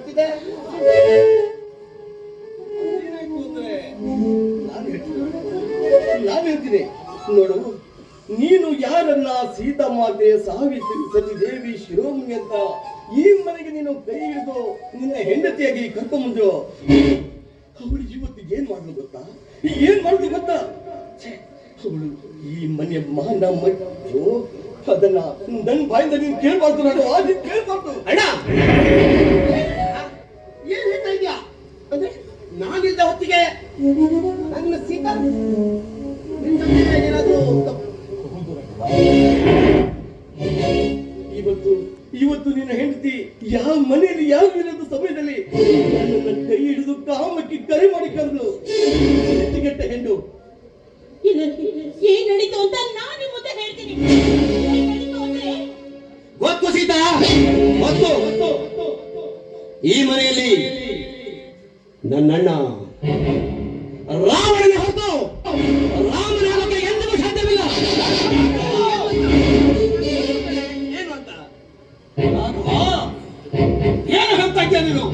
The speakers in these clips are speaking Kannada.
ಮಾಡ್ತಿದ್ದೆ? ನಾನು ಹೇಳ್ತೀನಿ ನೋಡು, ನೀನು ಯಾರನ್ನ ಸೀತಾಮಾತೆ, ಸಾವಿತ್ರಿ, ಸತಿದೇವಿ, ಶಿರೋಮಣಿ ಅಂತ ಈ ಮನೆಗೆ ನೀನು ಕೈ ಹಿಡಿದು ನಿನ್ನ ಹೆಂಡತಿಯಾಗಿ ಕರ್ಕೊಂಡ್ಬಂದ್ರು, ಅವಳು ಇವತ್ತಿಗೆ ಏನ್ ಮಾಡ್ಲು ಗೊತ್ತಾ? ಏನ್ ಮಾಡುದು ಗೊತ್ತಾ? ಅವಳು ಈ ಮನೆಯ ಮಾನ ಮಜ್ಜು ಅದನ್ನ ನನ್ನ ಬಾಯಿಂದ ನೀನು ಕೇಳ್ಬಾರ್ದು. ನಾನು ಆಗಿ ಕೇಳ್ಬಾರ್ದು. ಅಣ್ಣ ಏನ್ ಹೇಳ್ತಾ ಇದ್ಯಾ? ಅಂದ್ರೆ ನಾನಿದ್ದ ಹೊತ್ತಿಗೆ ನನ್ನ ಸೀತಾ ಏನಾದ್ರು ಇವತ್ತು ನಿನ್ನ ಹೆಂಡತಿ ಯಾವ ಮನೆಯಲ್ಲಿ ಯಾವ ಇರೋದು ಸಮಯದಲ್ಲಿ ನನ್ನ ಕೈ ಹಿಡಿದು ಕಾಮಕ್ಕೆ ಕರೆ ಮಾಡಿ ಕರೆದು ಎತ್ತಿಗೆಟ್ಟ ಹೆಣ್ಣು. ಏನ್ ನಡೀತು ಅಂತ ನಾನು ಮುಂದೆ ಹೇಳ್ತೀನಿ. ಗೊತ್ತು ಸೀತಾ, ಗೊತ್ತು. ಈ ಮನೆಯಲ್ಲಿ ನನ್ನಣ್ಣ ರಾವಣನ ಹೊರತು ರಾಮನಾಮಕ್ಕೆ ಎಂದಿಗೂ ಸಾಧ್ಯವಿಲ್ಲ. ಏನು ಅಂತ ಏನು ಹೇಳ್ತಾ ಇದ್ಯಾ ನೀನು?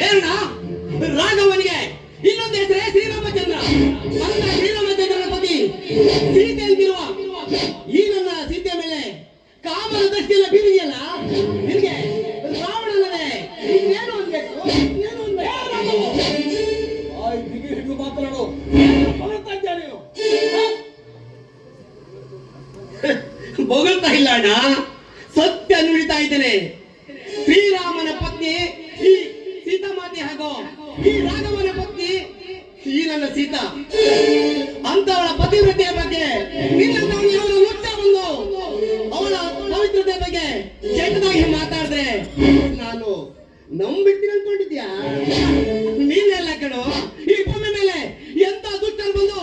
ಏನಣ್ಣ, ರಾಘವನಿಗೆ ಇನ್ನೊಂದು ಹೆಸರೇ ಶ್ರೀರಾಮಚಂದ್ರ. ನನ್ನ ಶ್ರೀರಾಮಚಂದ್ರನ ಪತಿ ಸೀತೆ ಅಂತಿರುವ ಈ ನನ್ನ ಸೀತೆಯ ಮೇಲೆ ಕಾಮನ ದೃಷ್ಟಿಯಲ್ಲ ಬೀರಿದೆಯಲ್ಲ, ನಿನಗೆ ರಾವಣನೇ ಏನು ಅನ್ಬೇಕು? ಏನು ಹಿಡಿದು ಮಾತನಾಡು. ಹೊರತಾ ಇದ್ಯಾ ನೀನು? ಬೊಗಳ್ತಾ ಇಲ್ಲ ಅಣ್ಣ, ಸತ್ಯ ನುಡಿತಾ ಇದ್ದೇನೆ. ಶ್ರೀರಾಮನ ಪತ್ನಿ ಈ ಸೀತಾಮಾತೆ ಹಾಗೂ ಈ ರಾಘವನ ಪತ್ನಿ ಈ ನನ್ನ ಸೀತಾ. ಅಂತವಳ ಪತಿವ್ರತೆಯ ಬಗ್ಗೆ ನಿನ್ನಂತವನು ಮುಚ್ಚ ಬಂದು ಅವಳ ಪವಿತ್ರತೆ ಬಗ್ಗೆ ಕೆಟ್ಟದಾಗಿ ಮಾತಾಡಿದ್ರೆ ನಾನು ನಂಬಿಡ್ತೀನಿ ಅನ್ಕೊಂಡಿದ್ಯಾ? ನೀನೆಲ್ಲ ಕಣೋ, ಈ ಭೂಮಿ ಮೇಲೆ ಎಂತ ದುಷ್ಟರು ಬಂದು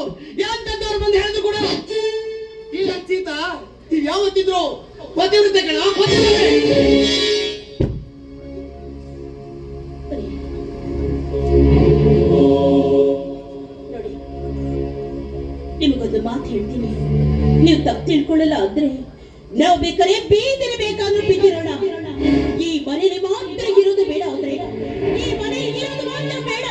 ಎಂತವ್ರು ಬಂದು ಹೇಳಿದ್ರು ಕೂಡ ಈ ನನ್ನ ಸೀತಾ ಯಾವತ್ತಿದ್ರು ಪತಿವ್ರತೆ ಕಣ, ಪತಿವ್ರತೆ. ನೋಡಿ, ನಿಮಗೊಂದು ಮಾತು ಹೇಳ್ತೀನಿ. ನೀವು ತಪ್ಪು ತಿಳ್ಕೊಳ್ಳಲ್ಲ ಆದ್ರೆ ನಾವು ಬೇಕಾದ್ರೆ ಬೇರೆ ಬೇಕಾದ್ರೂ ಬಿದ್ದಿರೋಣ. ಈ ಮನೇಲಿ ಮಾತ್ರ ಇರೋದು ಬೇಡ ಅಂದ್ರೆ ಈ ಮನೆಯಲ್ಲಿ ಇರೋದು ಮಾತ್ರ ಬೇಡ.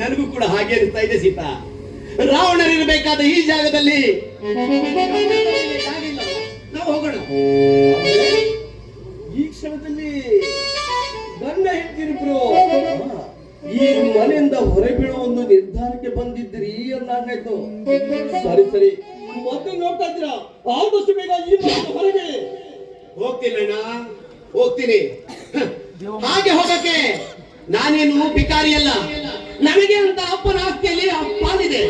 ನನಗೂ ಕೂಡ ಹಾಗೆ ಅನಿಸ್ತಾ ಇದೆ ಸೀತಾ. ರಾವಣನಿರಬೇಕಾದ ಈ ಜಾಗದಲ್ಲಿ ನಾವು ಹೋಗೋಣ. ಈ ಕ್ಷಣದಲ್ಲಿ ಗಂಡ ಹೆಂಡತಿರಿಬ್ರು ಈ ಮನೆಯಿಂದ ಹೊರಬೀಳೋ ಒಂದು ನಿರ್ಧಾರಕ್ಕೆ ಬಂದಿದ್ರಿ ಅನ್ನಾಗಾಯ್ತು. ಸರಿ ಮತ್ತೆ ನೋಡ್ತಾ ಇದ್ದೀರಾ, ಆದಷ್ಟು ಬೇಗ ಈ ಮನೆಯಿಂದ ಹೊರಗೆ ಹೋಗ್ತೀನಿ ಅಣ್ಣ, ಹೋಗ್ತೀನಿ. ಹಾಗೆ ಹೋಗಕ್ಕೆ ನಾನೇನು ಭಿಕಾರಿ ಅಲ್ಲ. ನನಗೆ ಅಂತ ಅಪ್ಪನ ಆಸ್ತಿಯಲ್ಲಿ ಪಾಲಿದೆ.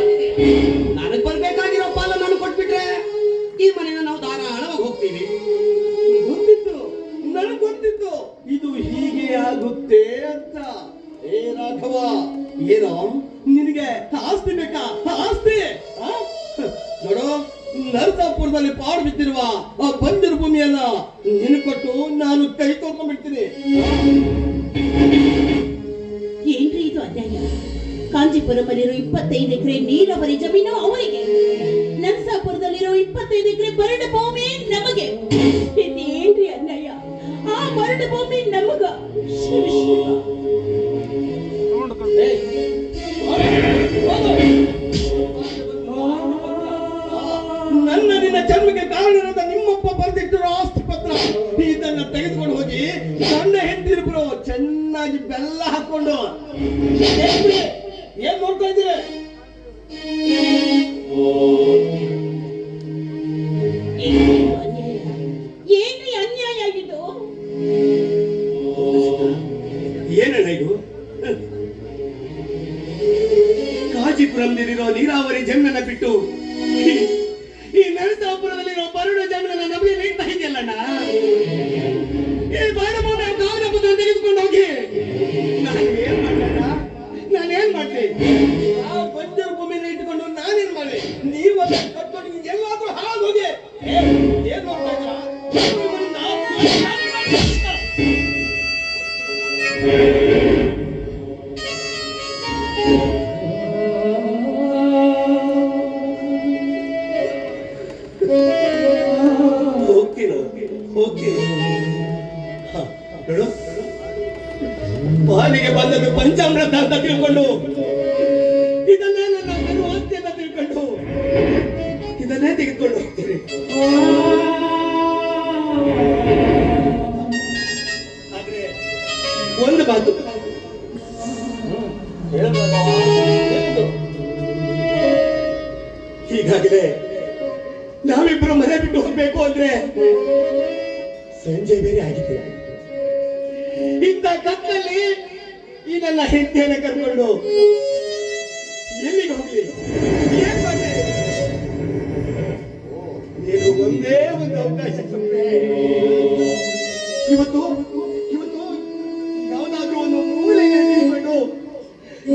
ನನಗೆ ಬರ್ಬೇಕಾಗಿರೋ ಪಾಲ ನಾನು ಕೊಟ್ಬಿಟ್ರೆ ಈ ಮನೆಯಿಂದ ನಾವು ಧಾರಾಳವಾಗಿ ಹೋಗ್ತೀವಿ. ನನಗೆ ಗೊತ್ತಿತ್ತು ಇದು ಹೀಗೆ ಆಗುತ್ತೆ ಅಂತ. ಏ ರಾಘವ, ಏನೋ ನಿನಗೆ ಆಸ್ತಿ ಬೇಕಾ? ಆಸ್ತಿ ನೋಡು, ನರಸಾಪುರದಲ್ಲಿ ಪಾಡು ಬಿದ್ದಿರುವ ಆ ಬಂಜರು ಭೂಮಿಯನ್ನ ನಿನಗೆ ಕೊಟ್ಟು ನಾನು ಕೈ ತೊಗೊಂಡ್ಬಿಡ್ತೀನಿ. ಏನ್ರಿ ಇದು ಅನ್ಯಾಯ? ಕಾಂಜೀಪುರದಲ್ಲಿರೋ 25 ಎಕರೆ ನೀರಾವರಿ ಜಮೀನು ಅವರಿಗೆ, ನರಸಾಪುರದಲ್ಲಿರೋ 25 ಎಕರೆ ಬರಡು ಭೂಮಿ ನಮಗೆ. ಇದೇನ್ರಿ ಅನ್ಯಾಯ? ಆ ಬರಡು ಭೂಮಿ ನಮಗ. ನನ್ನ ನಿನ್ನ ಜನ್ಮಕ್ಕೆ ಕಾರಣವಾದ ನಿಮ್ಮಪ್ಪ ಬರೆದಿಟ್ಟಿರೋ ಆಸ್ತಿ ಪತ್ರ ಇದನ್ನ ತೆಗೆದುಕೊಂಡು ಹೋಗಿ ಗಂಡ ಹೆಂಡತಿರಿಬ್ರು ಚೆನ್ನಾಗಿ ಬೆಲ್ಲ ಹಾಕೊಂಡು ಏನ್ ನೋಡ್ತಾ ಇದ್ದೀರಿ? ಏನ್ರಿ ಅನ್ಯಾಯ ಆಗಿದ್ದು? ಏನಣ್ಣ ಇದು? ಕಾಂಜೀಪುರಂನಲ್ಲಿರೋ ನೀರಾವರಿ ಜಮೀನನ್ನ ಬಿಟ್ಟು ಈ ನರಸಾಪುರದಲ್ಲಿರೋ ಬರಡು ಜಮೀನನ್ನ ನಮಗೆ ನೀಡ್ತಾ ಇದೆಯಲ್ಲಣ್ಣ. ಈ ಬರಡು ಭೂಮಿ ಕಾಗದ ಪತ್ರ ತೆಗೆದುಕೊಂಡು ಹೋಗಿ ನಾನೇನ್ ಮಾಡ್ಲಿ? ಆ ಬಂಜರು ಭೂಮಿನ ಇಟ್ಟುಕೊಂಡು ನಾನೇನ್ ಮಾಡಿ? ನೀವಲ್ಲ ಕಟ್ಕೊಂಡು ಎಲ್ಲಾದ್ರೂ ಹಾಳು ಹೋಗಿ ಏನ್ ನೋಡ್ತಾ ಇದ್ದೀರಾ? ಓಕೆ ಹೋಗ್ತೀನಿ. ಹ, ನೋಡು, ಪಾಲಿಗೆ ಬಂದದ್ದು ಪಂಚಾಮೃತ ಅಂತ ತಿಳ್ಕೊಂಡು, ಇದನ್ನೇ ನನ್ನ ಸರ್ವಾಸ್ತಿ ಅಂತ ತಿಳ್ಕೊಂಡು ಇದನ್ನೇ ತೆಗೆದುಕೊಂಡು ಹೋಗ್ತೀನಿ. ಆದ್ರೆ ಒಂದು ಮಾತು ಹೇಳೋದಲ್ಲ, ಹೇಳೋದು. ಹೀಗಾಗಿದೆ ನಾವಿಬ್ರು ಮನೆ ಬಿಟ್ಟು ಹೋಗ್ಬೇಕು ಅಂದ್ರೆ ಸಂಜೆ ಬೇರೆ ಆಗಿದೆ. ಇಂಥ ಕತ್ತಲ್ಲಿ ಈ ನನ್ನ ಹೆಂಡತಿಯನ್ನ ಕರ್ಕೊಂಡು ಎಲ್ಲಿಗೆ ಹೋಗ್ಲಿ, ಏನ್ ಮಾಡ್ಲಿ? ನೀನು ಒಂದೇ ಒಂದು ಅವಕಾಶ ಕೊಟ್ರೆ ಇವತ್ತು ಇವತ್ತು ಯಾವ್ದಾದ್ರೂ ಒಂದು ಮೂಲೆಗೆ ನಿಂತ್ಕೊಂಡು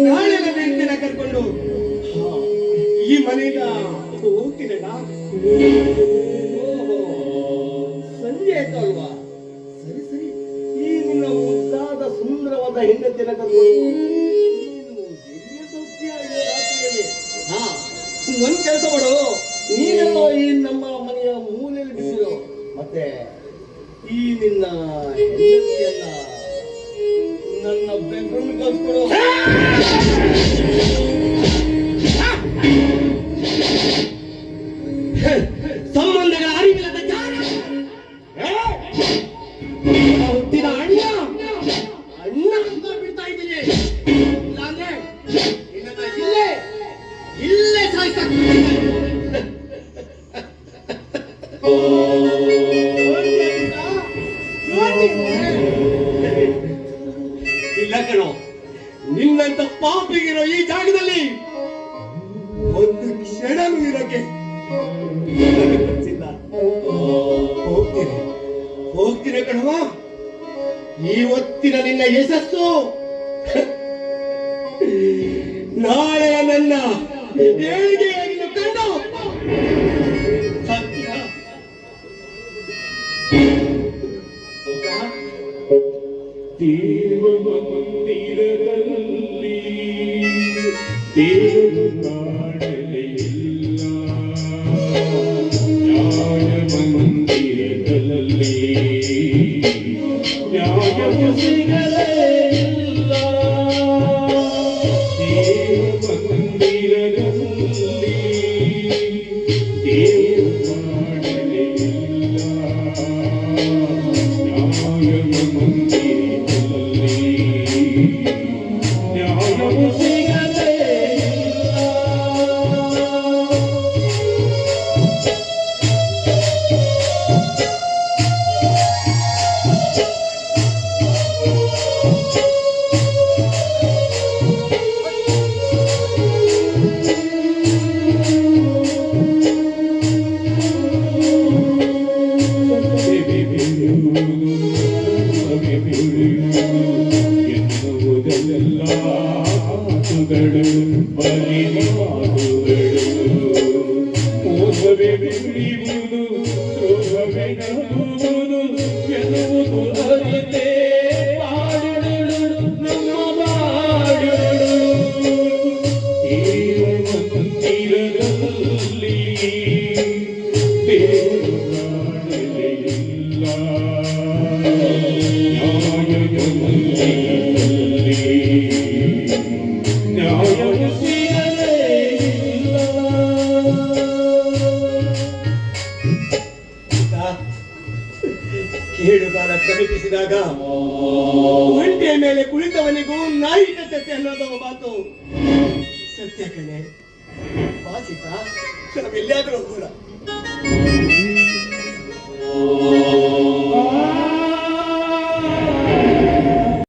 ನಾಳೆ ನನ್ನ ಹೆಂಡತಿಯನ್ನ ಕರ್ಕೊಂಡು ಈ ಮನೆಯಿಂದ ಹೋಗ್ತೀನಲ್ಲ. ಸಂಜೆ ಆಯ್ತು ಅಲ್ವಾ? ಸರಿ ಸರಿ, ಈ ನಿನ್ನ ಮುದ್ದಾದ ಸುಂದರವಾದ ಹೆಂಡತಿಯನ್ನ ಕರ್ಕೊಂಡು ನೀನು ಎಲ್ಲಿಗೆ ಹೋಗ್ತೀಯ ಈ ರಾತ್ರಿಯಲ್ಲಿ? ಹಾ, ಒಂದ್ ಕೆಲಸ ಮಾಡು, ನೀನೆಲ್ಲೋ ಈ ನಮ್ಮ ಮನೆಯ ಮೂಲೆಯಲ್ಲಿ ಬಿದ್ದಿರೋ, ಮತ್ತೆ ಈ ನಿನ್ನ ಹೆಂಡತಿಯನ್ನ ನನ್ನ ಬೆಡ್ರೂಮ್ ಕಳ್ಸ್ಕೊಡು. ಸಂಬಂಧಗಳ ಅರಿವಿಲ್ಲದ ಜಾರ, ಹುಟ್ಟಿದ ಅಣ್ಣ ಅಣ್ಣ ಅಂತ ಬಿಡ್ತಾ ಇದ್ದೀನಿ. ಇಲ್ಲಾಂದ್ರೆ ನಿನ್ನನ್ನ ಇಲ್ಲೇ ಸಾಯಿಸ್ತಾಗ್ತದೆ. ಇಲ್ಲ ಕಣೋ, ನಿನ್ನಂತ ಪಾಪಿಗಿರೋ ಈ ಜಾಗದಲ್ಲಿ ಒಂದು ಕ್ಷಣನೂ ಇರೋಕೆ ಹೋಗ್ತೀನಿ ಹೋಗ್ತೀನಿ ಕಣವ. ಇವತ್ತಿನ ನಿನ್ನ ಯಶಸ್ಸು ನಾಳೆ ನನ್ನ ಏಳಿಗೆಯಾಗಿ ಕಂಡು ಸತ್ಯ. ದೇವ ಮಂದಿರದಲ್ಲಿ ದೇವರು ಕಾಣಲಿಲ್ಲ, ನ್ಯಾಯ ಮಂದಿರದಲ್ಲಿ ನ್ಯಾಯವು ಸಿಗಲೇ ಇಲ್ಲ. ದೇವ ಮಂದಿರದಲ್ಲಿ ದೇವರು ಕಾಣಲಿಲ್ಲ, ನ್ಯಾಯವು ಮಂದಿರದಲ್ಲಿ ನ್ಯಾಯವು ಸಿಗಲೇ ಇಲ್ಲ. ಎನ್ನುವುದೆಲ್ಲ ಮಾತುಗಳು, ಬರೀ ಮಾತುಗಳು. ಮೋಸವೇ ಬಿರಿಯುವುದು, ದ್ರೋಹವೇ ಗೆಲ್ಲುವುದು ಎನ್ನುವುದು ಅರಿತೇ ಬಾಳುಗಳು ನಮ್ಮ ಬಾಳುಗಳು. ದೇವ ಮಂದಿರದಲ್ಲಿ ದೇವರು ಕಾಣಲಿಲ್ಲ, ನ್ಯಾಯದ ಮಂದಿರದಲ್ಲಿ ನ್ಯಾಯವು ಸಿಗಲೇ ಇಲ್ಲ. ಕೇಳುಗಾಲ ಸಮೀಪಿಸಿದಾಗ ಒಂಟೆಯ ಮೇಲೆ ಕುಳಿತವನಿಗೂ ನಾಯಿ ಕಚ್ಚತ್ತೆ ಅನ್ನೋದು ಮಾತು ಸತ್ಯ ಕಣೆ. ವಾಸಿತ, ನಾವೆಲ್ಲಾದ್ರೂ ಹೋಗೋಣ.